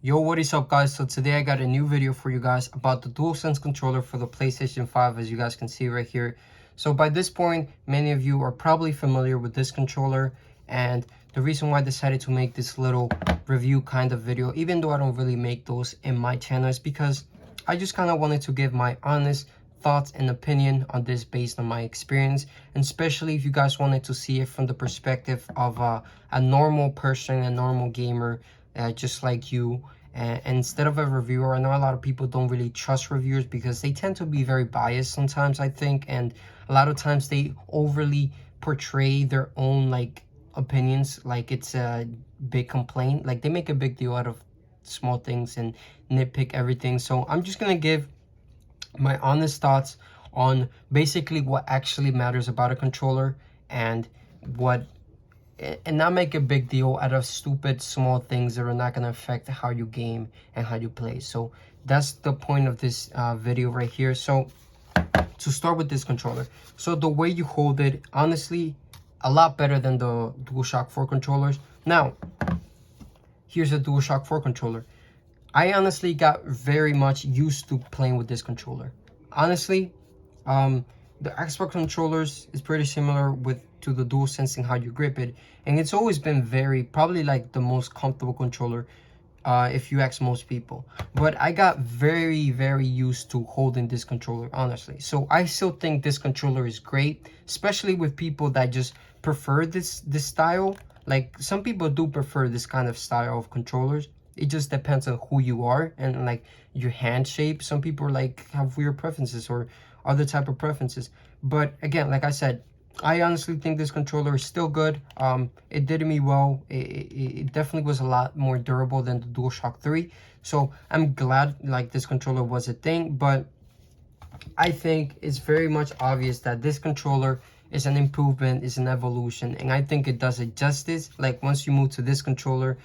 Yo, what is up guys? So today I got a new video for you guys about the Dualsense controller for the PlayStation 5, as you guys can see right here. So by this point, many of you are probably familiar with this controller, and the reason why I decided to make this little review kind of video, even though I don't really make those in my channel, is because I just kind of wanted to give my honest thoughts and opinion on this based on my experience, and especially if you guys wanted to see it from the perspective of a normal person, a normal gamer, just like you. And instead of a reviewer, I know a lot of people don't really trust reviewers because they tend to be very biased sometimes, I think, and a lot of times they overly portray their own like opinions like it's a big complaint. Like they make a big deal out of small things and nitpick everything. So I'm just gonna give my honest thoughts on basically what actually matters about a controller, and what, and not make a big deal out of stupid small things that are not going to affect how you game and how you play. So that's the point of this video right here. So to start with this controller, so the way you hold it, honestly, a lot better than the DualShock 4 controllers. Now here's a DualShock 4 controller. I honestly got very much used to playing with this controller. Honestly, the Xbox controllers is pretty similar to the Dualsense in how you grip it, and it's always been probably like the most comfortable controller if you ask most people. But I got very used to holding this controller, honestly. So I still think this controller is great, especially with people that just prefer this style. Like some people do prefer this kind of style of controllers. It just depends on who you are and like your hand shape. Some people like have weird preferences or other type of preferences. But again, like I said, I honestly think this controller is still good. It did me well. It definitely was a lot more durable than the DualShock 3. So I'm glad like this controller was a thing. But I think it's very much obvious that this controller is an improvement, is an evolution, and I think it does it justice. Like once you move to this controller,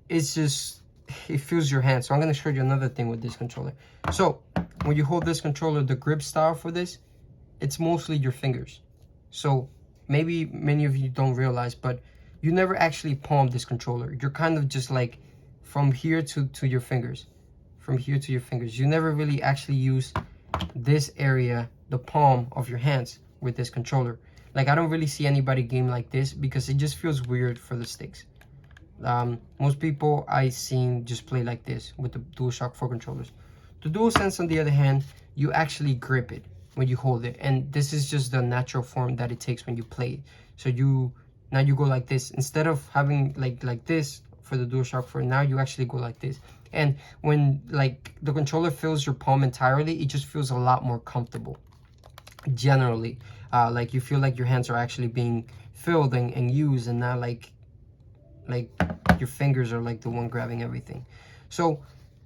it's just, it feels your hand. So I'm going to show you another thing with this controller. So when you hold this controller, the grip style for this, it's mostly your fingers. So maybe many of you don't realize, but you never actually palm this controller. You're kind of just like from here to your fingers, from here to your fingers. You never really actually use this area, the palm of your hands, with this controller. Like I don't really see anybody game like this because it just feels weird for the sticks. Most people I seen just play like this with the DualShock 4 controllers. The DualSense, on the other hand, you actually grip it when you hold it, and this is just the natural form that it takes when you play it. So now you go like this instead of having like this for the DualShock 4. Now you actually go like this, and when like the controller fills your palm entirely, it just feels a lot more comfortable. Generally, like you feel like your hands are actually being filled and used, and not like your fingers are like the one grabbing everything. So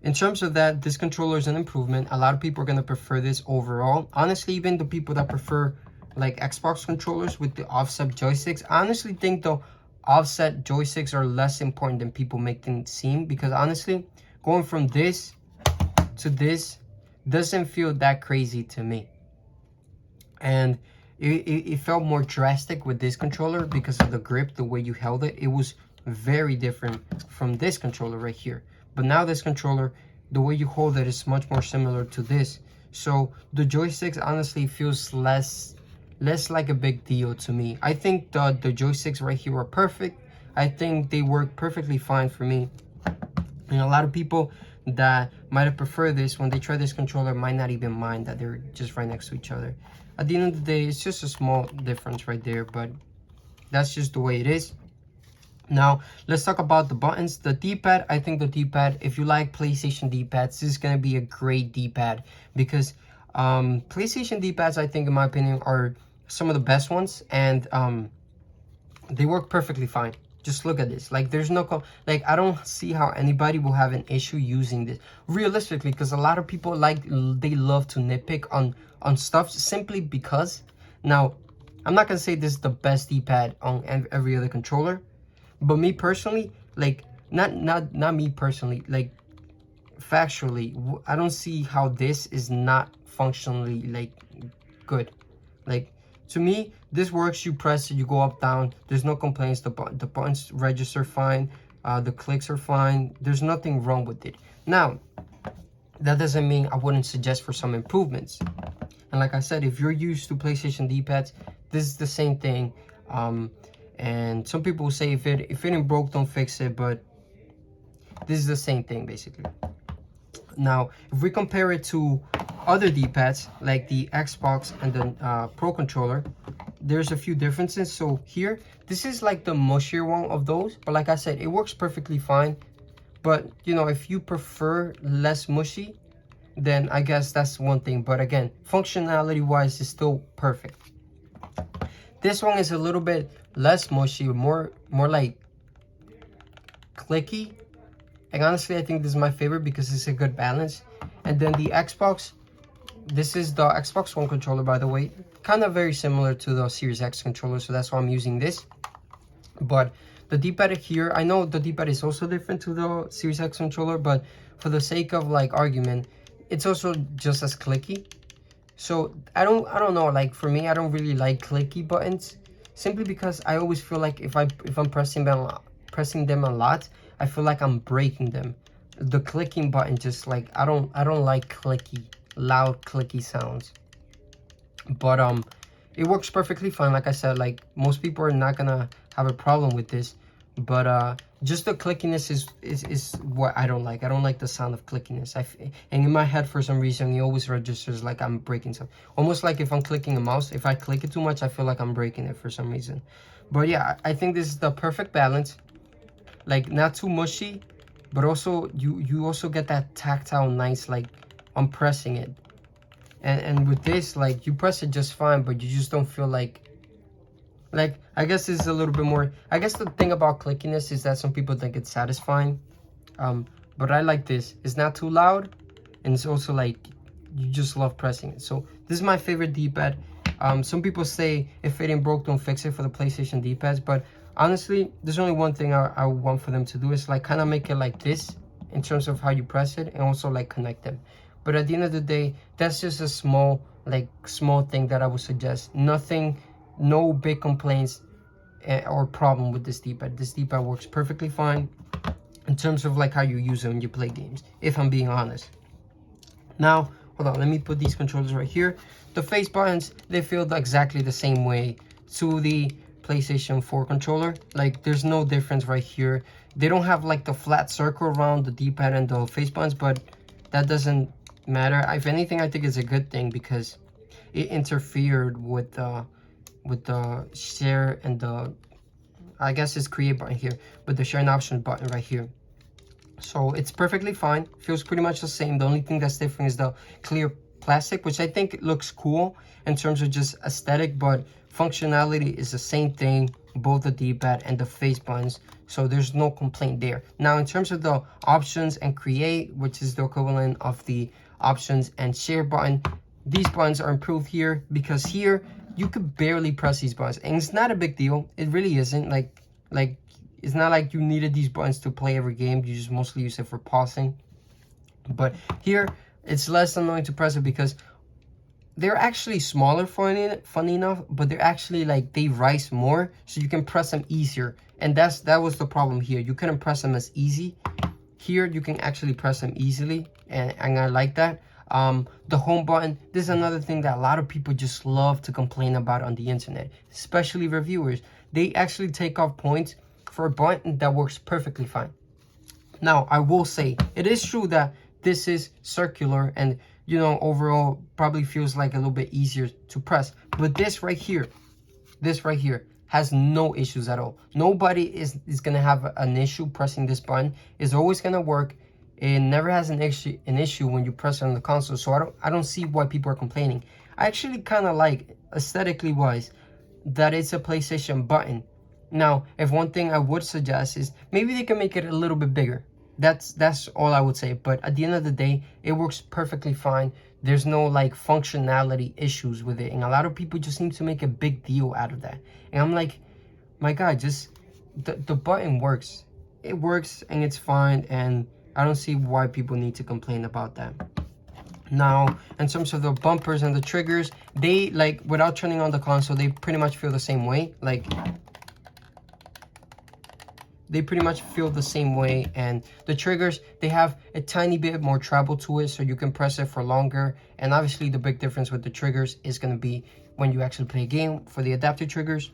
in terms of that, this controller is an improvement. A lot of people are going to prefer this overall. Honestly, even the people that prefer like Xbox controllers with the offset joysticks, I honestly think the offset joysticks are less important than people make them seem, because honestly, going from this to this doesn't feel that crazy to me. And it felt more drastic with this controller because of the grip, the way you held it. It was very different from this controller right here. But now this controller, the way you hold it is much more similar to this. So the joysticks honestly feels less like a big deal to me. I think the joysticks right here are perfect. I think they work perfectly fine for me. And a lot of people that might have preferred this, when they try this controller, might not even mind that they're just right next to each other. At the end of the day, it's just a small difference right there, but that's just the way it is. Now, let's talk about the buttons. The D-pad, I think the D-pad, if you like PlayStation D-pads, this is going to be a great D-pad, because PlayStation D-pads, I think, in my opinion, are some of the best ones, and they work perfectly fine. Just look at this. Like, there's no like, I don't see how anybody will have an issue using this realistically, because a lot of people they love to nitpick on stuff simply because. Now, I'm not gonna say this is the best D-pad on every other controller, but me personally, like, not me personally, like, factually, I don't see how this is not functionally like good. Like, to me, this works. You press it, you go up, down. There's no complaints. The buttons register fine. The clicks are fine. There's nothing wrong with it. Now, that doesn't mean I wouldn't suggest for some improvements. And like I said, if you're used to PlayStation D-pads, this is the same thing. And some people say if it ain't broke, don't fix it, but this is the same thing basically. Now, if we compare it to other D-pads like the Xbox and the Pro controller, there's a few differences. So here, this is like the mushier one of those, but like I said, it works perfectly fine. But you know, if you prefer less mushy, then I guess that's one thing. But again, functionality wise, it's still perfect. This one is a little bit less mushy, more like clicky. And honestly, I think this is my favorite because it's a good balance. And then the Xbox, this is the Xbox One controller, by the way, kind of very similar to the Series X controller, so that's why I'm using this. But the D-pad here, I know the D-pad is also different to the Series X controller, but for the sake of like argument, it's also just as clicky. So I don't know, like for me, I don't really like clicky buttons, simply because I always feel like if I'm pressing them a lot, I feel like I'm breaking them. The clicking button, just like I don't like clicky, loud clicky sounds. But it works perfectly fine. Like I said, like most people are not gonna have a problem with this, but just the clickiness is what I don't like. I don't like the sound of clickiness. And in my head, for some reason, it always registers like I'm breaking something. Almost like if I'm clicking a mouse, if I click it too much, I feel like I'm breaking it for some reason. But yeah, I think this is the perfect balance. Like not too mushy, but also you also get that tactile nice, like I'm pressing it. And with this, like you press it just fine, but you just don't feel like I guess this is a little bit more. I guess the thing about clickiness is that some people think it's satisfying, but I like this. It's not too loud, and it's also like you just love pressing it. So this is my favorite D-pad. Some people say if it ain't broke, don't fix it for the PlayStation D-pads, but honestly, there's only one thing I want for them to do, is like kind of make it like this in terms of how you press it, and also like connect them. But at the end of the day, that's just a small thing that I would suggest. No big complaints or problem with this D-pad. This D-pad works perfectly fine in terms of like how you use it when you play games, if I'm being honest. Now, hold on, let me put these controllers right here. The face buttons, they feel exactly the same way to the PlayStation 4 controller. Like there's no difference right here. They don't have like the flat circle around the D-pad and the face buttons, but that doesn't matter. If anything, I think it's a good thing because it interfered with the share and the, I guess it's create button here, but the share and option button right here. So it's perfectly fine, feels pretty much the same. The only thing that's different is the clear plastic, which I think looks cool in terms of just aesthetic, but functionality is the same thing, both the D-pad and the face buttons, so there's no complaint there. Now in terms of the options and create, which is the equivalent of the options and share button, these buttons are improved here because here you could barely press these buttons, and it's not a big deal. It really isn't. Like it's not like you needed these buttons to play every game. You just mostly use it for pausing. But here it's less annoying to press it because they're actually smaller, funny enough, but they're actually like they rise more, so you can press them easier. And that was the problem here. You couldn't press them as easy. Here you can actually press them easily, and I like that. The home button, this is another thing that a lot of people just love to complain about on the internet, especially reviewers. They actually take off points for a button that works perfectly fine. Now I will say it is true that this is circular and, you know, overall probably feels like a little bit easier to press, but this right here has no issues at all. Nobody is gonna have an issue pressing this button. It's always gonna work. It never has an issue when you press it on the console, so I don't see why people are complaining. I actually kind of like, aesthetically wise, that it's a PlayStation button. Now, if one thing I would suggest is maybe they can make it a little bit bigger. That's all I would say. But at the end of the day, it works perfectly fine. There's no like functionality issues with it, and a lot of people just seem to make a big deal out of that. And I'm like, my God, just the button works. It works and it's fine, and I don't see why people need to complain about that. Now, in terms of the bumpers and the triggers, they, like, without turning on the console, they pretty much feel the same way. Like, they pretty much feel the same way. And the triggers, they have a tiny bit more travel to it, so you can press it for longer. And obviously the big difference with the triggers is going to be when you actually play a game for the adaptive triggers.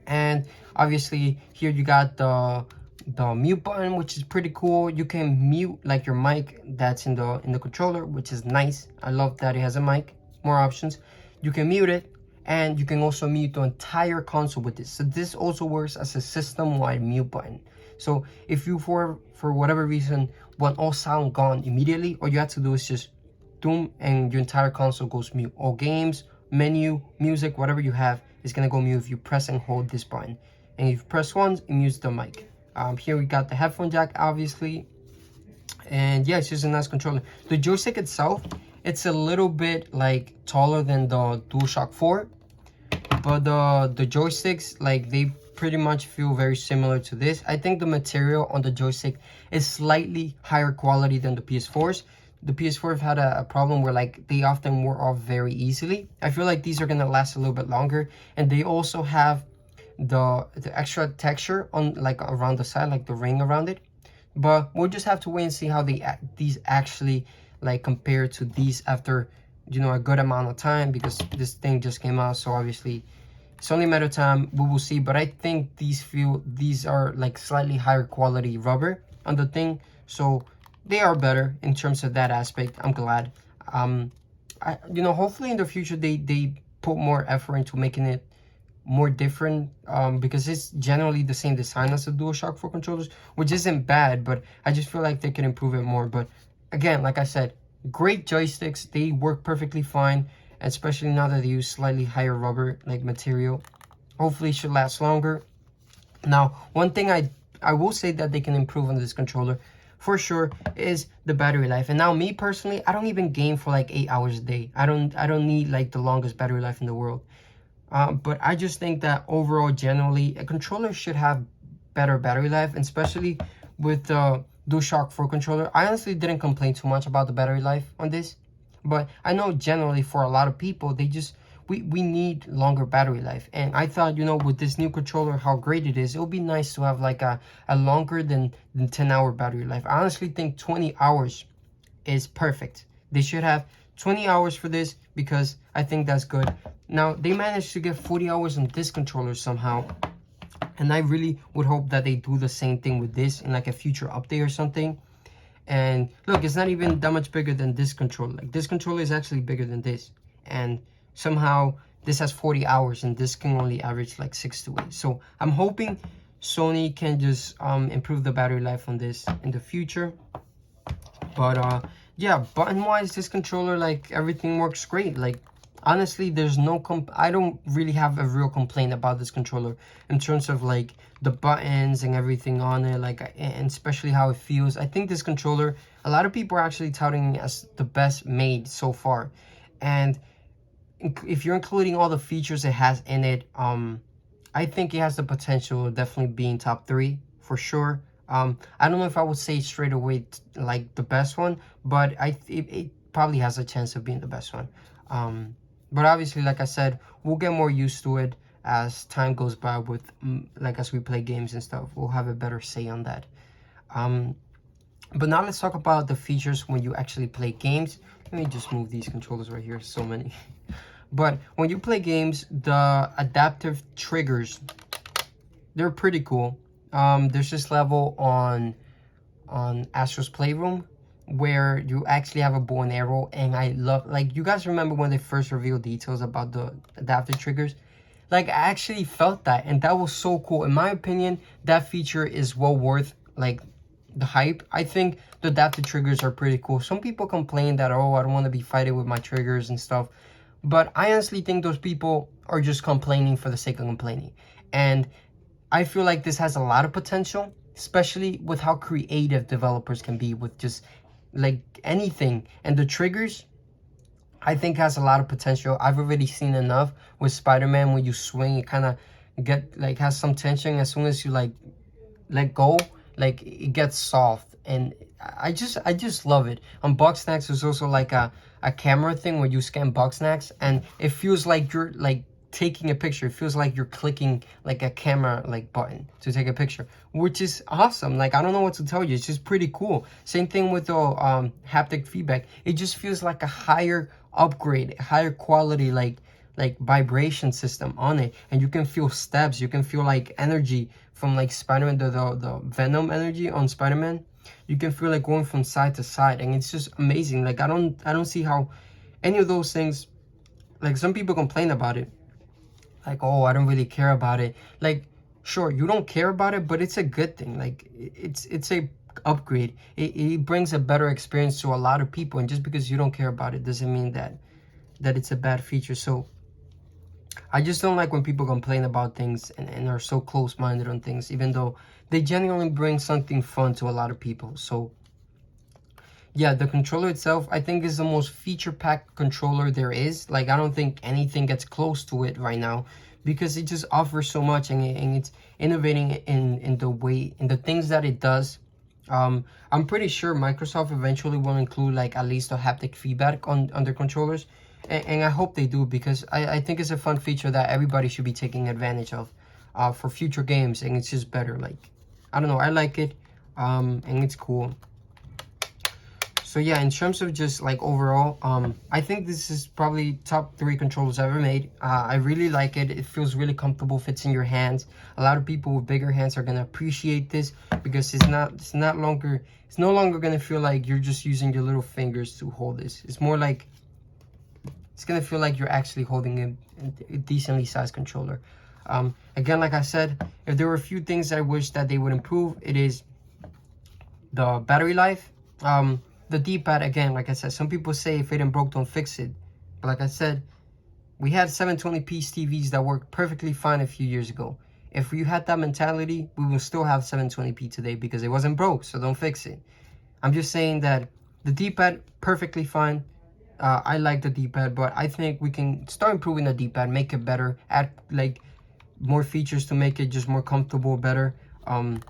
And obviously here you got the mute button, which is pretty cool. You can mute like your mic that's in the controller, which is nice. I love that it has a mic, more options. You can mute it, and you can also mute the entire console with this. So this also works as a system-wide mute button. So if you for whatever reason want all sound gone immediately, all you have to do is just doom, and your entire console goes mute. All games, menu, music, whatever you have is gonna go mute if you press and hold this button. And if you press once, it mutes the mic. Here we got the headphone jack, obviously. And yeah, it's just a nice controller. The joystick itself, it's a little bit like taller than the DualShock 4. But the joysticks, like, they pretty much feel very similar to this. I think the material on the joystick is slightly higher quality than the PS4s. The PS4 had a problem where, like, they often wore off very easily. I feel like these are gonna last a little bit longer, and they also have the extra texture on, like, around the side, like the ring around it. But we'll just have to wait and see how these actually like compare to these after, you know, a good amount of time, because this thing just came out, so obviously it's only a matter of time. We will see. But I think these are like slightly higher quality rubber on the thing, so they are better in terms of that aspect. I'm glad. You know, hopefully in the future they put more effort into making it more different, because it's generally the same design as the DualShock 4 controllers, which isn't bad, but I just feel like they can improve it more. But again, like I said, great joysticks. They work perfectly fine, especially now that they use slightly higher rubber like material. Hopefully it should last longer. Now, one thing I will say that they can improve on this controller for sure is the battery life. And now, me personally, I don't even game for like 8 hours a day. I don't need like the longest battery life in the world. But I just think that overall, generally, a controller should have better battery life, and especially with the DualShock 4 controller. I honestly didn't complain too much about the battery life on this, but I know generally for a lot of people, they just, we need longer battery life. And I thought, you know, with this new controller, how great it is, it would be nice to have like a longer than 10-hour battery life. I honestly think 20 hours is perfect. They should have 20 hours for this, because I think that's good. Now, they managed to get 40 hours on this controller somehow, and I really would hope that they do the same thing with this in like a future update or something. And look, it's not even that much bigger than this controller. Like, this controller is actually bigger than this, and somehow this has 40 hours and this can only average like 6 to 8. So I'm hoping Sony can just improve the battery life on this in the future. But yeah, button wise, this controller, like, everything works great. Like, honestly, there's no I don't really have a real complaint about this controller in terms of like the buttons and everything on it, like, and especially how it feels. I think this controller, a lot of people are actually touting it as the best made so far. And if you're including all the features it has in it, I think it has the potential of definitely being top 3 for sure. I don't know if I would say straight away like the best one, but it probably has a chance of being the best one. But obviously, like I said, we'll get more used to it as time goes by, with like as we play games and stuff. We'll have a better say on that. But now let's talk about the features when you actually play games. Let me just move these controllers right here, so many. But when you play games, the adaptive triggers, they're pretty cool. There's this level on Astro's Playroom where you actually have a bow and arrow, and I love, like, you guys remember when they first revealed details about the adaptive triggers? Like, I actually felt that, and that was so cool. In my opinion, that feature is well worth like the hype. I think the adaptive triggers are pretty cool. Some people complain that, oh, I don't want to be fighting with my triggers and stuff, but I honestly think those people are just complaining for the sake of complaining. And I feel like this has a lot of potential, especially with how creative developers can be with just like anything. And the triggers, I think, has a lot of potential. I've already seen enough with Spider-Man. When you swing, it kind of has some tension. As soon as you like let go, like, it gets soft, and I just love it. On Bugsnax, there's also like a camera thing where you scan Bugsnax, and it feels like you're like taking a picture. It feels like you're clicking like a camera like button to take a picture, which is awesome. Like, I don't know what to tell you. It's just pretty cool. Same thing with the haptic feedback. It just feels like a higher upgrade, higher quality, like vibration system on it, and you can feel steps. You can feel like energy from like Spider-Man, the Venom energy on Spider-Man. You can feel like going from side to side, and it's just amazing. Like, I don't see how any of those things, like, some people complain about it, like, oh, I don't really care about it. Like, sure, you don't care about it, but it's a good thing. Like, it's a upgrade. It brings a better experience to a lot of people, and just because you don't care about it doesn't mean that it's a bad feature. So I just don't like when people complain about things and are so close-minded on things, even though they genuinely bring something fun to a lot of people. So yeah, the controller itself, I think, is the most feature-packed controller there is. Like, I don't think anything gets close to it right now, because it just offers so much, and it's innovating in the way, in the things that it does. I'm pretty sure Microsoft eventually will include like at least a haptic feedback on their controllers, and I hope they do, because I think it's a fun feature that everybody should be taking advantage of for future games, and it's just better. Like, I don't know, I like it, and it's cool. So yeah, in terms of just like overall, I think this is probably top 3 controllers I've ever made. I really like it. It feels really comfortable, fits in your hands. A lot of people with bigger hands are gonna appreciate this, because it's no longer gonna feel like you're just using your little fingers to hold this. It's more like, it's gonna feel like you're actually holding a decently sized controller. Again, like I said, if there were a few things I wish that they would improve, it is the battery life. The D-pad, again, like I said, some people say if it ain't broke, don't fix it. But like I said, we had 720p TVs that worked perfectly fine a few years ago. If you had that mentality, we will still have 720p today, because it wasn't broke, so don't fix it. I'm just saying that the D-pad, perfectly fine. I like the D-pad, but I think we can start improving the D-pad, make it better, add like more features to make it just more comfortable, better. And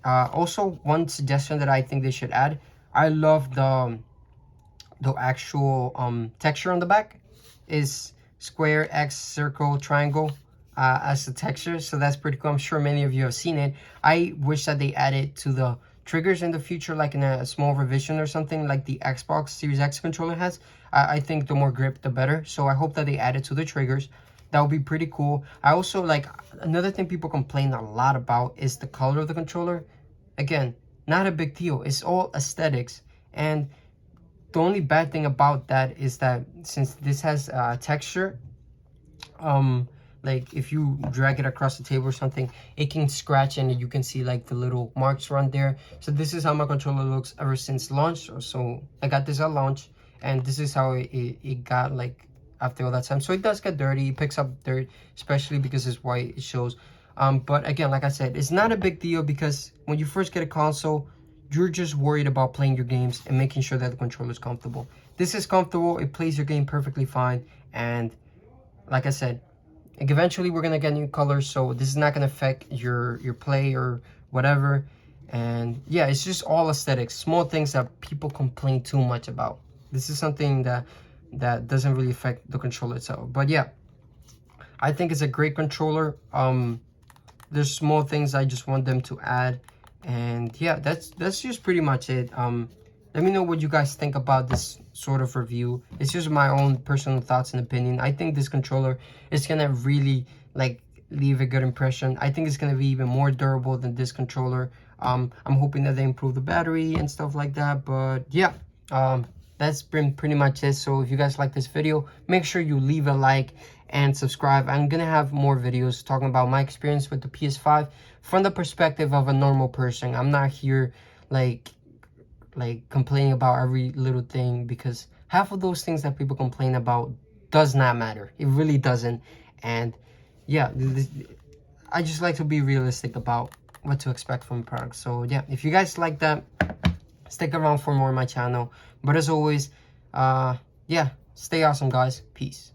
also, one suggestion that I think they should add, I love the actual texture on the back is square, X, circle, triangle as the texture. So that's pretty cool. I'm sure many of you have seen it. I wish that they added to the triggers in the future, like in a small revision or something, like the Xbox Series X controller has. I think the more grip, the better. So I hope that they add it to the triggers. That would be pretty cool. I also like, another thing people complain a lot about is the color of the controller. Again, not a big deal. It's all aesthetics. And the only bad thing about that is that since this has texture, like if you drag it across the table or something, it can scratch, and you can see like the little marks around there. So this is how my controller looks ever since launch. So I got this at launch, and this is how it got like after all that time. So it does get dirty, it picks up dirt, especially because it's white, it shows. But again, like I said, it's not a big deal, because when you first get a console, you're just worried about playing your games and making sure that the controller is comfortable. This is comfortable, it plays your game perfectly fine, and like I said, like eventually we're gonna get new colors, so this is not gonna affect your play or whatever. And yeah, it's just all aesthetics, small things that people complain too much about. This is something that doesn't really affect the controller itself. But yeah, I think it's a great controller. There's small things I just want them to add, and yeah, that's just pretty much it. Let me know what you guys think about this sort of review. It's just my own personal thoughts and opinion. I think this controller is gonna really like leave a good impression. I think it's gonna be even more durable than this controller. I'm hoping that they improve the battery and stuff like that. But yeah, that's been pretty much it. So if you guys like this video, make sure you leave a like and subscribe. I'm gonna have more videos talking about my experience with the PS5 from the perspective of a normal person. I'm not here like complaining about every little thing, because half of those things that people complain about does not matter. It really doesn't. And yeah, I just like to be realistic about what to expect from a product. So yeah, if you guys like that, stick around for more on my channel. But as always, yeah, stay awesome, guys. Peace.